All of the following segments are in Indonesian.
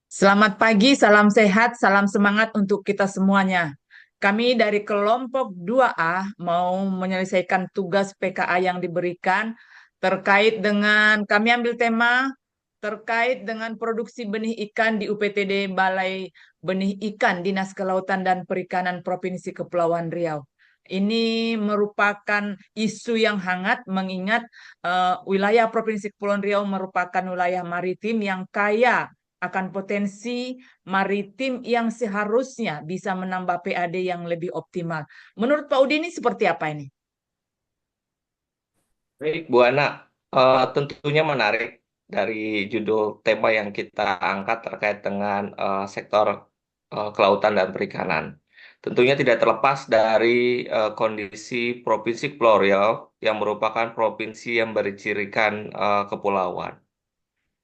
Selamat pagi, salam sehat, salam semangat untuk kita semuanya. Kami dari kelompok 2A mau menyelesaikan tugas PKA yang diberikan terkait dengan kami ambil tema terkait dengan produksi benih ikan di UPTD Balai Benih Ikan Dinas Kelautan dan Perikanan Provinsi Kepulauan Riau. Ini merupakan isu yang hangat mengingat wilayah Provinsi Kepulauan Riau merupakan wilayah maritim yang kaya akan potensi maritim yang seharusnya bisa menambah PAD yang lebih optimal. Menurut Pak Udi ini seperti apa ini? Baik, Bu Ana, tentunya menarik dari judul tema yang kita angkat terkait dengan sektor kelautan dan perikanan. Tentunya tidak terlepas dari kondisi Provinsi Kepulauan Riau yang merupakan provinsi yang bercirikan kepulauan.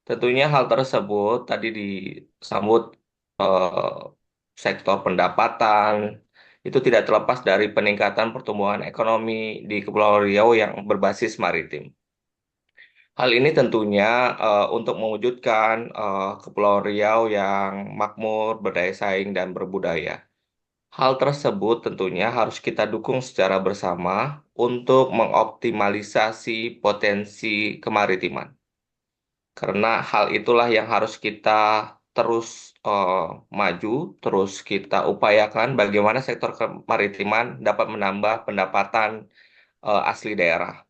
Tentunya hal tersebut tadi disambut eh, sektor pendapatan, itu tidak terlepas dari peningkatan pertumbuhan ekonomi di Kepulauan Riau yang berbasis maritim. Hal ini tentunya untuk mewujudkan Kepulauan Riau yang makmur, berdaya saing, dan berbudaya. Hal tersebut tentunya harus kita dukung secara bersama untuk mengoptimalisasi potensi kemaritiman. Karena hal itulah yang harus kita terus eh, maju, terus kita upayakan bagaimana sektor kemaritiman dapat menambah pendapatan asli daerah.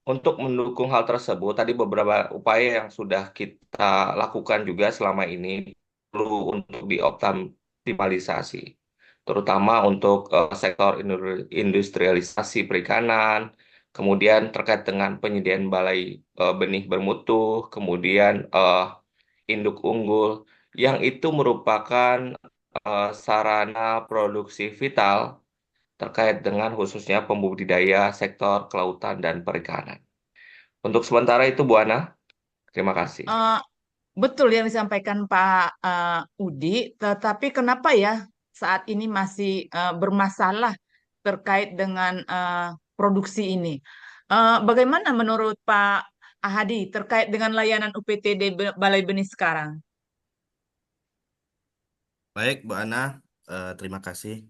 Untuk mendukung hal tersebut, tadi beberapa upaya yang sudah kita lakukan juga selama ini perlu untuk dioptimalisasi, terutama untuk sektor industrialisasi perikanan, kemudian terkait dengan penyediaan balai benih bermutu, kemudian induk unggul, yang itu merupakan sarana produksi vital terkait dengan khususnya pembudidaya sektor kelautan dan perikanan. Untuk sementara itu, Bu Ana, terima kasih. Eh, Betul yang disampaikan Pak Udi, tetapi kenapa ya saat ini masih bermasalah terkait dengan produksi ini? Bagaimana menurut Pak Ahadi terkait dengan layanan UPTD Balai Benih sekarang? Baik, Bu Ana, terima kasih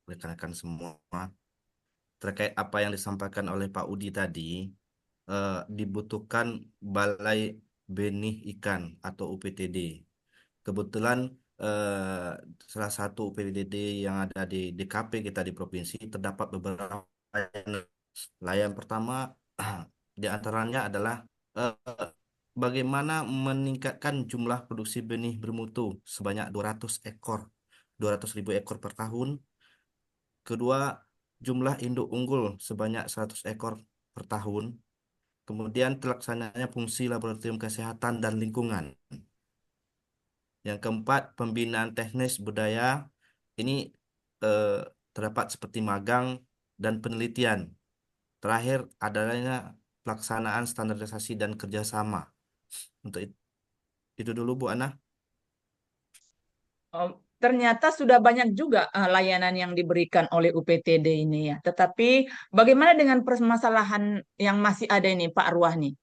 rekan-rekan semua. Terkait apa yang disampaikan oleh Pak Udi tadi, dibutuhkan Balai Benih Ikan atau UPTD. Kebetulan salah satu UPTD yang ada di DKP kita di provinsi terdapat beberapa layanan. Layanan pertama di antaranya adalah eh, bagaimana meningkatkan jumlah produksi benih bermutu sebanyak 200 ekor, 200.000 ekor per tahun. Kedua, jumlah induk unggul sebanyak 100 ekor per tahun. Kemudian terlaksananya fungsi laboratorium kesehatan dan lingkungan. Yang keempat, pembinaan teknis budaya. Ini eh, terdapat seperti magang dan penelitian. Terakhir, adanya pelaksanaan standarisasi dan kerjasama. Untuk itu dulu, Bu Ana. Oh, ternyata sudah banyak juga layanan yang diberikan oleh UPTD ini ya. Tetapi bagaimana dengan permasalahan yang masih ada ini, Pak Arwah nih?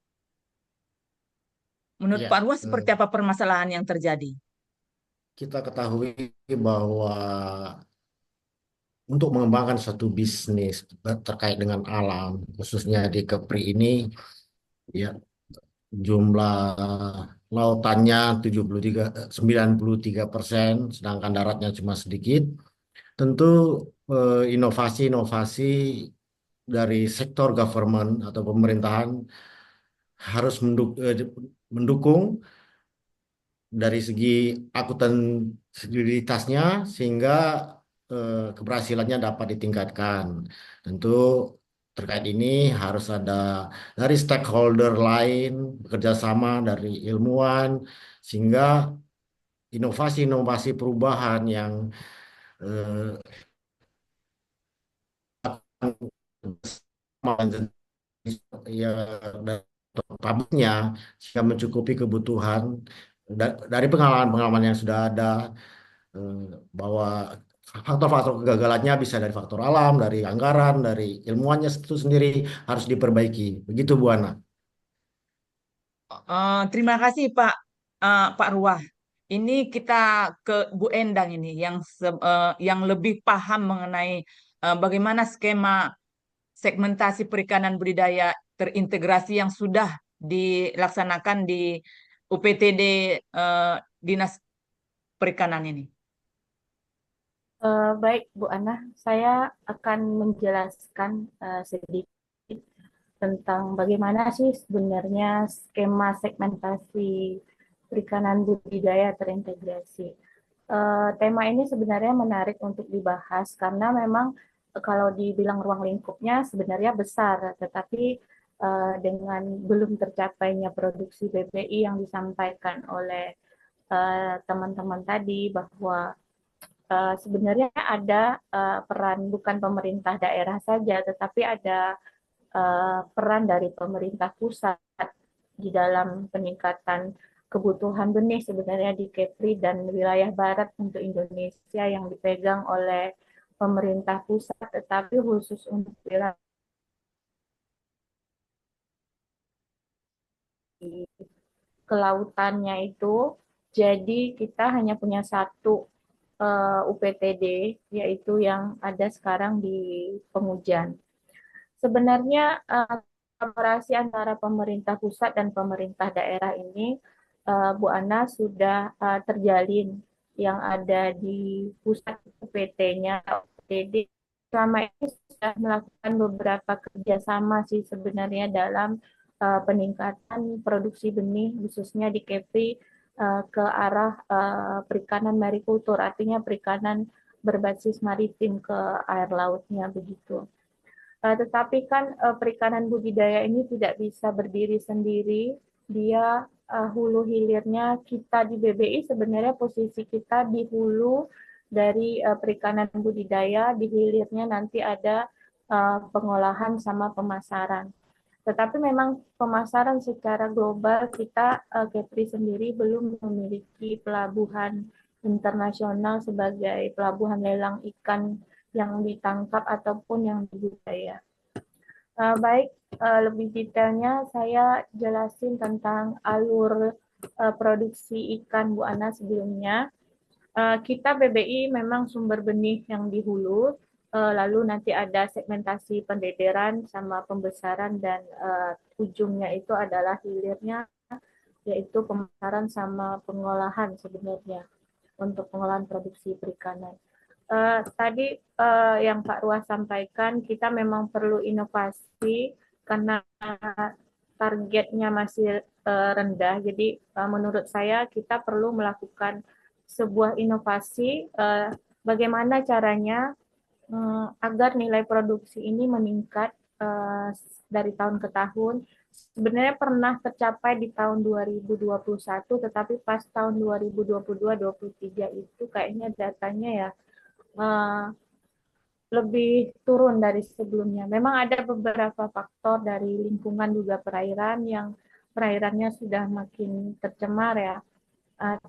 Menurut Pak Ya, Arwah seperti apa permasalahan yang terjadi? kita ketahui bahwa untuk mengembangkan satu bisnis terkait dengan alam, khususnya di Kepri ini, ya jumlah lautannya 93 93%, sedangkan daratnya cuma sedikit. Tentu inovasi-inovasi dari sektor government atau pemerintahan harus mendukung dari segi akuntabilitasnya sehingga keberhasilannya dapat ditingkatkan. Tentu terkait ini harus ada dari stakeholder lain bekerja sama dari ilmuwan sehingga inovasi-inovasi perubahan yang eh, ya publiknya sehingga mencukupi kebutuhan dari pengalaman-pengalaman yang sudah ada eh, bahwa faktor-faktor kegagalannya bisa dari faktor alam, dari anggaran, dari ilmuannya itu sendiri harus diperbaiki. Begitu Bu Ana. Terima kasih Pak Ruah. ini kita ke Bu Endang ini yang lebih paham mengenai bagaimana skema segmentasi perikanan budidaya terintegrasi yang sudah dilaksanakan di UPTD Dinas Perikanan ini. Baik, Bu Ana, saya akan menjelaskan sedikit tentang bagaimana sih sebenarnya skema segmentasi perikanan budidaya terintegrasi. Tema ini sebenarnya menarik untuk dibahas karena memang kalau dibilang ruang lingkupnya sebenarnya besar, tetapi dengan belum tercapainya produksi BBI yang disampaikan oleh teman-teman tadi bahwa sebenarnya ada peran bukan pemerintah daerah saja, tetapi ada peran dari pemerintah pusat di dalam peningkatan kebutuhan benih sebenarnya di Kepri dan wilayah barat untuk Indonesia yang dipegang oleh pemerintah pusat, tetapi khusus untuk wilayah kelautannya itu, jadi kita hanya punya satu UPTD, yaitu yang ada sekarang di Pengujan. Sebenarnya kolaborasi antara pemerintah pusat dan pemerintah daerah ini, Bu Ana, sudah terjalin. Yang ada di pusat UPT-nya, UPTD, selama ini sudah melakukan beberapa kerjasama sih sebenarnya dalam peningkatan produksi benih, khususnya di Kepri, ke arah perikanan marikultur, artinya perikanan berbasis maritim ke air lautnya begitu. Tetapi kan perikanan budidaya ini tidak bisa berdiri sendiri. Dia hulu hilirnya kita di BBI sebenarnya posisi kita di hulu dari perikanan budidaya, di hilirnya nanti ada pengolahan sama pemasaran. Tetapi memang pemasaran secara global kita Kepri sendiri belum memiliki pelabuhan internasional sebagai pelabuhan lelang ikan yang ditangkap ataupun yang dibudidaya. Baik, lebih detailnya saya jelasin tentang alur produksi ikan Bu Ana sebelumnya. Kita BBI memang sumber benih yang di hulu, lalu nanti ada segmentasi pendederan sama pembesaran dan ujungnya itu adalah hilirnya, yaitu pemasaran sama pengolahan sebenarnya untuk pengolahan produksi perikanan. Tadi yang Pak Ruas sampaikan, kita memang perlu inovasi karena targetnya masih rendah. Jadi menurut saya kita perlu melakukan sebuah inovasi bagaimana caranya agar nilai produksi ini meningkat dari tahun ke tahun. Sebenarnya pernah tercapai di tahun 2021, tetapi pas tahun 2022-2023 itu kayaknya datanya ya lebih turun dari sebelumnya. Memang ada beberapa faktor dari lingkungan juga perairan yang perairannya sudah makin tercemar ya.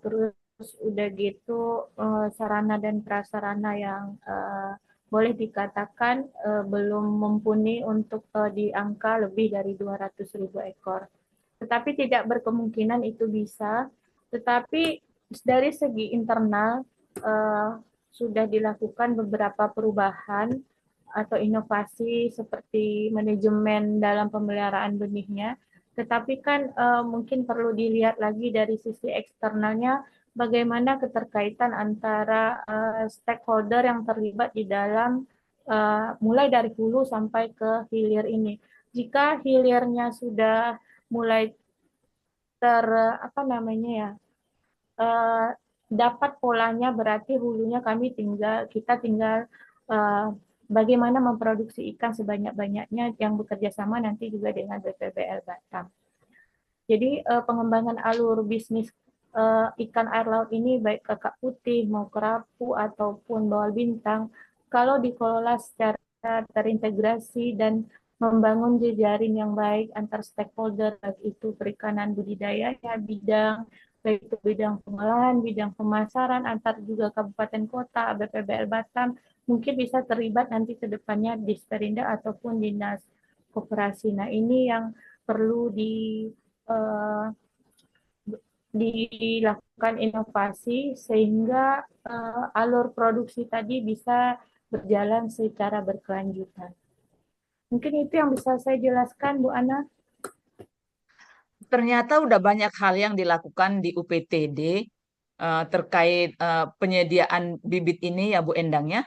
Terus udah gitu sarana dan prasarana yang boleh dikatakan belum mumpuni untuk di angka lebih dari 200.000 ekor. Tetapi tidak berkemungkinan itu bisa. Tetapi dari segi internal sudah dilakukan beberapa perubahan atau inovasi seperti manajemen dalam pemeliharaan benihnya. Tetapi kan mungkin perlu dilihat lagi dari sisi eksternalnya bagaimana keterkaitan antara stakeholder yang terlibat di dalam mulai dari hulu sampai ke hilir ini. Jika hilirnya sudah mulai dapat polanya, berarti hulunya kita tinggal bagaimana memproduksi ikan sebanyak-banyaknya yang bekerja sama nanti juga dengan BPBL Batam. Jadi pengembangan alur bisnis ikan air laut ini baik kakap putih mau kerapu ataupun bawal bintang, kalau dikelola secara terintegrasi dan membangun jejaring yang baik antar stakeholder, baik itu perikanan budidaya ya, baik itu bidang pengolahan, bidang pemasaran, antar juga kabupaten kota, BPBL Batam, mungkin bisa terlibat nanti ke depannya Disperinda ataupun Dinas Koperasi. Nah, ini yang perlu dilakukan inovasi sehingga alur produksi tadi bisa berjalan secara berkelanjutan. Mungkin itu yang bisa saya jelaskan, Bu Ana. Ternyata udah banyak hal yang dilakukan di UPTD terkait penyediaan bibit ini ya Bu Endang ya.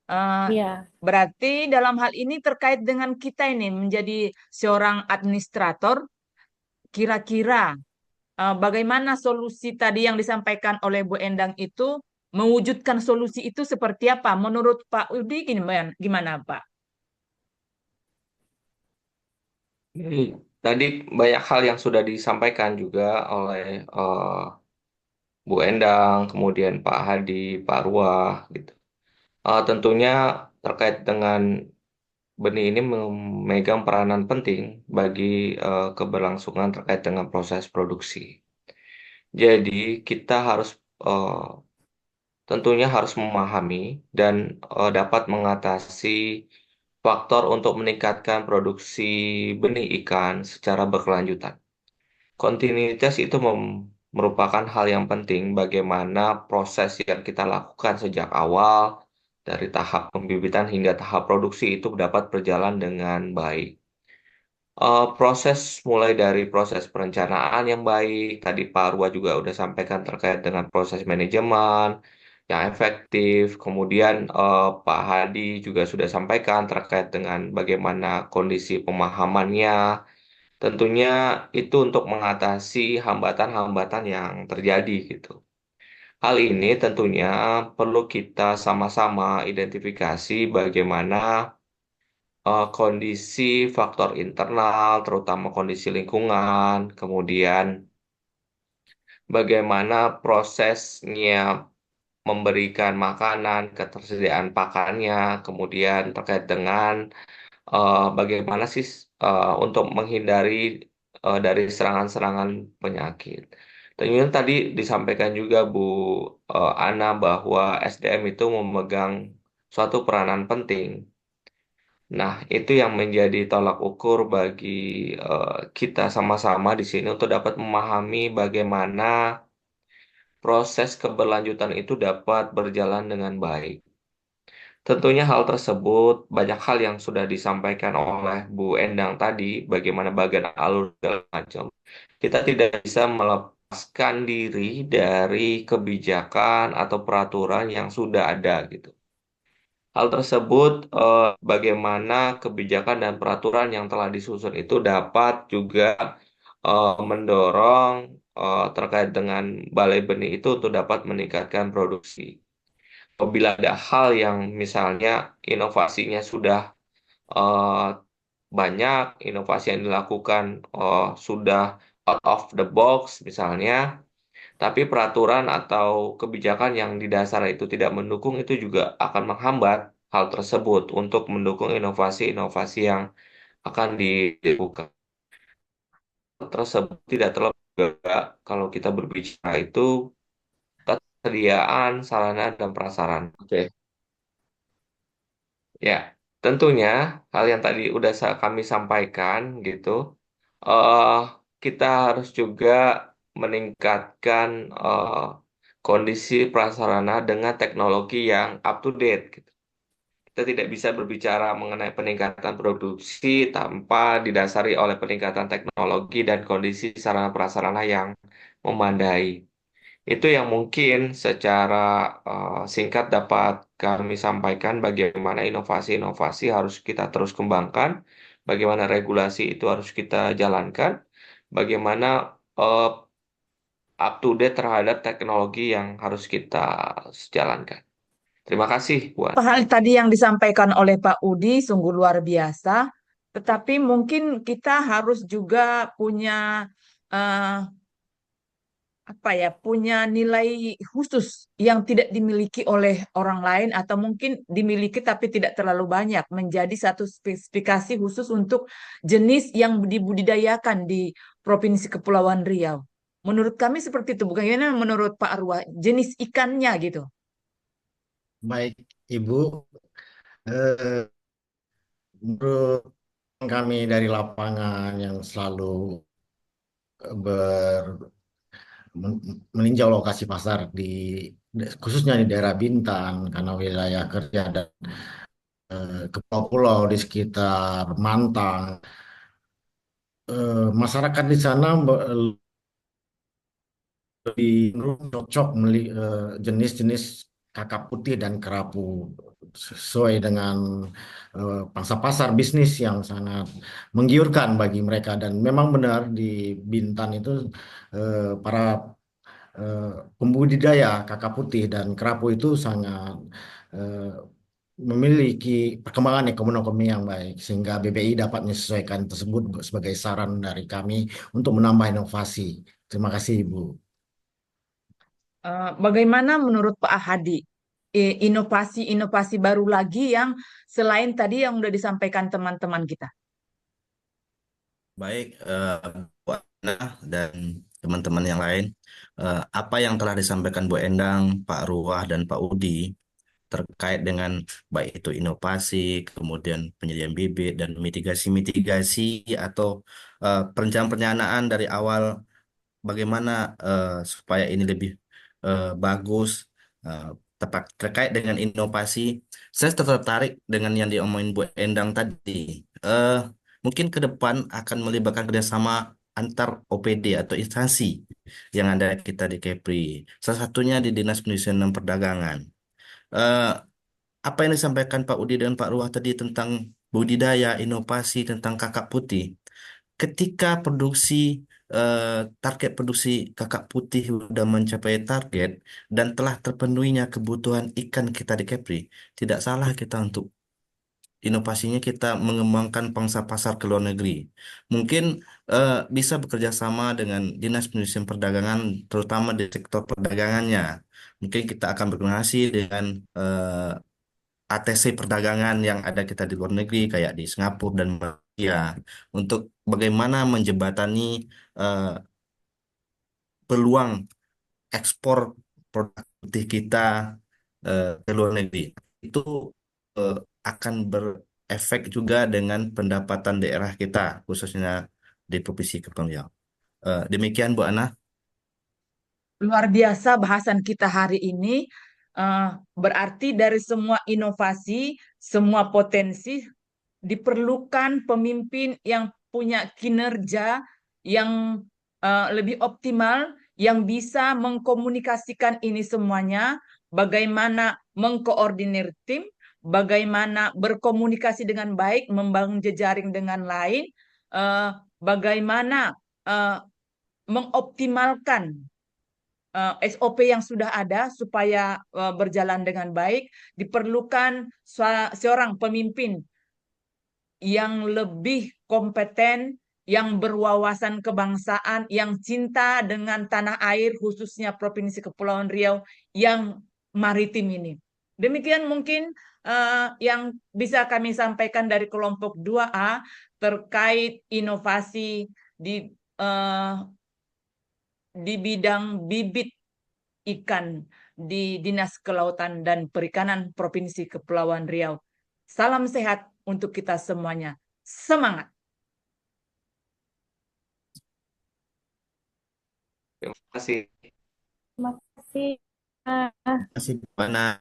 Eh, Iya, Berarti dalam hal ini terkait dengan kita ini menjadi seorang administrator, kira-kira bagaimana solusi tadi yang disampaikan oleh Bu Endang itu, mewujudkan solusi itu seperti apa? Menurut Pak Udi gimana, gimana Pak? Hmm, Tadi banyak hal yang sudah disampaikan juga oleh Bu Endang, kemudian Pak Hadi, Pak Ruah, gitu. Tentunya terkait dengan benih ini memegang peranan penting bagi keberlangsungan terkait dengan proses produksi. Jadi kita harus eh, tentunya harus memahami dan dapat mengatasi faktor untuk meningkatkan produksi benih ikan secara berkelanjutan. Kontinuitas itu merupakan hal yang penting bagaimana proses yang kita lakukan sejak awal dari tahap pembibitan hingga tahap produksi itu dapat berjalan dengan baik. Proses mulai dari proses perencanaan yang baik, tadi Pak Arwa juga udah sampaikan terkait dengan proses manajemen yang efektif, kemudian Pak Hadi juga sudah sampaikan terkait dengan bagaimana kondisi pemahamannya, tentunya itu untuk mengatasi hambatan-hambatan yang terjadi gitu. Hal ini tentunya perlu kita sama-sama identifikasi bagaimana kondisi faktor internal, terutama kondisi lingkungan, kemudian bagaimana prosesnya memberikan makanan, ketersediaan pakannya, kemudian terkait dengan bagaimana sih untuk menghindari dari serangan-serangan penyakit. Tentunya tadi disampaikan juga Bu Ana bahwa SDM itu memegang suatu peranan penting. Nah, itu yang menjadi tolak ukur bagi kita sama-sama di sini untuk dapat memahami bagaimana proses keberlanjutan itu dapat berjalan dengan baik. Tentunya hal tersebut banyak hal yang sudah disampaikan oleh Bu Endang tadi, bagaimana bagian alur segala macam. Kita tidak bisa melepaskan diri dari kebijakan atau peraturan yang sudah ada gitu. Hal tersebut bagaimana kebijakan dan peraturan yang telah disusun itu dapat juga mendorong terkait dengan balai benih itu untuk dapat meningkatkan produksi. Apabila ada hal yang misalnya inovasinya sudah eh, banyak, inovasi yang dilakukan sudah out of the box misalnya, tapi peraturan atau kebijakan yang di dasar itu tidak mendukung itu juga akan menghambat hal tersebut untuk mendukung inovasi-inovasi yang akan dilakukan. Tersebut tidak terlalu juga kalau kita berbicara itu ketersediaan sarana dan prasarana. Oke. Ya, tentunya hal yang tadi udah kami sampaikan gitu, eh kita harus juga meningkatkan eh, kondisi prasarana dengan teknologi yang up to date gitu. Kita tidak bisa berbicara mengenai peningkatan produksi tanpa didasari oleh peningkatan teknologi dan kondisi sarana prasarana yang memadai. Itu yang mungkin secara singkat dapat kami sampaikan bagaimana inovasi-inovasi harus kita terus kembangkan, bagaimana regulasi itu harus kita jalankan, bagaimana uh, up to date terhadap teknologi yang harus kita jalankan. Terima kasih, Buan. Hal tadi yang disampaikan oleh Pak Udi sungguh luar biasa, tetapi mungkin kita harus juga punya eh, apa ya, punya nilai khusus yang tidak dimiliki oleh orang lain atau mungkin dimiliki tapi tidak terlalu banyak, menjadi satu spesifikasi khusus untuk jenis yang dibudidayakan di Provinsi Kepulauan Riau. Menurut kami seperti itu, bukan gimana menurut Pak Arwah, jenis ikannya gitu. Baik, Ibu. Eh, Menurut kami dari lapangan yang selalu meninjau lokasi pasar khususnya di daerah Bintan karena wilayah kerja dan ke pulau-pulau di sekitar Mantang. Masyarakat di sana lebih cenderung cocok jenis-jenis kakap putih dan kerapu sesuai dengan pangsa pasar bisnis yang sangat menggiurkan bagi mereka, dan memang benar di Bintan itu para eh, pembudidaya kakap putih dan kerapu itu sangat eh, memiliki perkembangan ekonomi yang baik, sehingga BPI dapat menyesuaikan tersebut sebagai saran dari kami untuk menambah inovasi. Terima kasih, Ibu. Bagaimana menurut Pak Hadi, inovasi-inovasi baru lagi yang selain tadi yang sudah disampaikan teman-teman kita? Baik, Bu Ana dan teman-teman yang lain, apa yang telah disampaikan Bu Endang, Pak Ruah, dan Pak Udi terkait dengan baik itu inovasi, kemudian penyediaan bibit dan mitigasi-mitigasi atau perencanaan-perencanaan dari awal bagaimana supaya ini lebih bagus, eh, tepat terkait dengan inovasi. Saya tertarik dengan yang diomongin Bu Endang tadi. Eh, Mungkin ke depan akan melibatkan kerjasama antar OPD atau instansi yang ada kita di Kepri. Salah satunya di Dinas Perindustrian dan Perdagangan. Eh, apa yang disampaikan Pak Udi dan Pak Ruah tadi tentang budidaya, inovasi tentang kakak putih. Ketika target produksi kakak putih sudah mencapai target dan telah terpenuhinya kebutuhan ikan kita di Kepri, tidak salah kita untuk inovasinya kita mengembangkan pangsa pasar ke luar negeri. Mungkin bisa bekerja sama dengan Dinas Perindustrian Perdagangan, terutama di sektor perdagangannya. Mungkin kita akan berkoordinasi dengan ATC perdagangan yang ada kita di luar negeri kayak di Singapura dan Malaysia untuk bagaimana menjembatani eh, peluang ekspor produk putih kita ke luar negeri. Itu eh, akan berefek juga dengan pendapatan daerah kita khususnya di Provinsi Kepulauan Riau. Demikian Bu Ana. Luar biasa bahasan kita hari ini. Eh, Berarti dari semua inovasi, semua potensi, diperlukan pemimpin yang punya kinerja yang lebih optimal, yang bisa mengkomunikasikan ini semuanya, bagaimana mengkoordinir tim, bagaimana berkomunikasi dengan baik, membangun jejaring dengan lain, eh, bagaimana eh, mengoptimalkan SOP yang sudah ada supaya berjalan dengan baik. Diperlukan seorang pemimpin yang lebih kompeten, yang berwawasan kebangsaan, yang cinta dengan tanah air, khususnya Provinsi Kepulauan Riau yang maritim ini. Demikian mungkin yang bisa kami sampaikan dari kelompok 2A terkait inovasi uh, di bidang bibit ikan di Dinas Kelautan dan Perikanan Provinsi Kepulauan Riau. Salam sehat untuk kita semuanya. Semangat! Terima kasih. Terima kasih. Terima kasih Bu Ana.